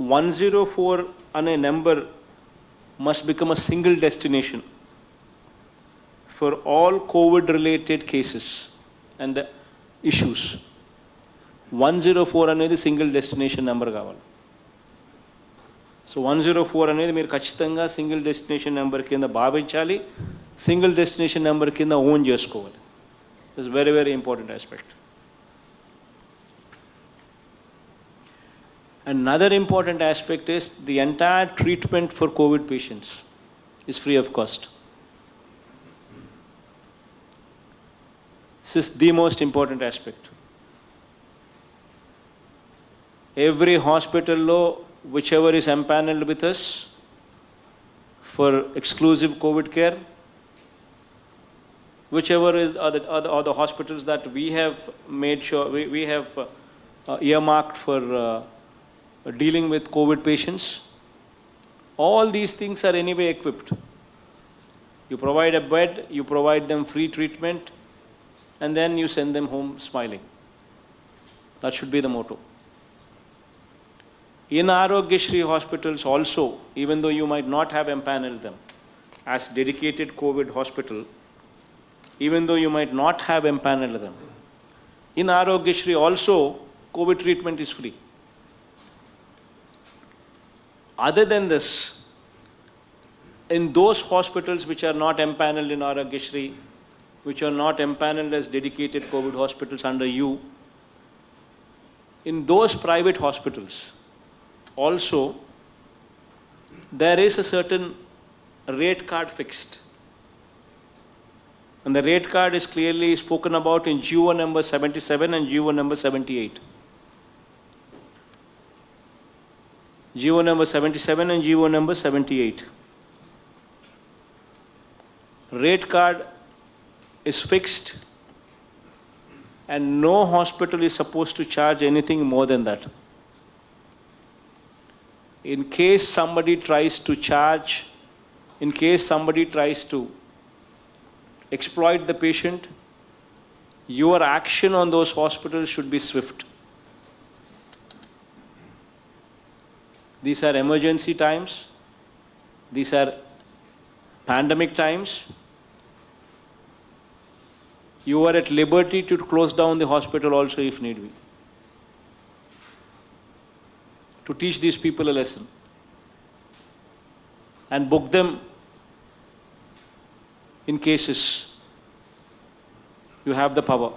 104 on a number must become a single destination for all COVID-related cases and issues. 104 అనేది single destination number కావాలి. So 104 అనేది మీరు ఖచ్చితంగా single destination number కింద భావించాలి, సింగిల్ డెస్టినేషన్ నెంబర్ కింద ఓన్ చేసుకోవాలి. It's very very important aspect. Another important aspect is the entire treatment for COVID patients is free of cost. This is the most important aspect. Every hospital law, whichever is empaneled with us for exclusive COVID care, whichever is are the hospitals that we have made sure we have earmarked for dealing with COVID patients, all these things are anyway equipped. You provide a bed, you provide them free treatment, and then you send them home smiling. That should be the motto. In Aarogyasri hospitals also, even though you might not have empaneled them as dedicated COVID hospital, even though you might not have empaneled them, in Aarogyasri also, COVID treatment is free. Other than this, in those hospitals which are not empaneled in Aarogyasri, which are not empaneled as dedicated COVID hospitals under you, in those private hospitals also, there is a certain rate card fixed. And the rate card is clearly spoken about in GO number 77 and GO number 78. GO number 77 and GO number 78. Rate card is fixed and no hospital is supposed to charge anything more than that. In case somebody tries to charge, in case somebody tries to exploit the patient, your action on those hospitals should be swift. These are emergency times. These are pandemic times. You are at liberty to close down the hospital also if need be, to teach these people a lesson and book them in cases. You have the power.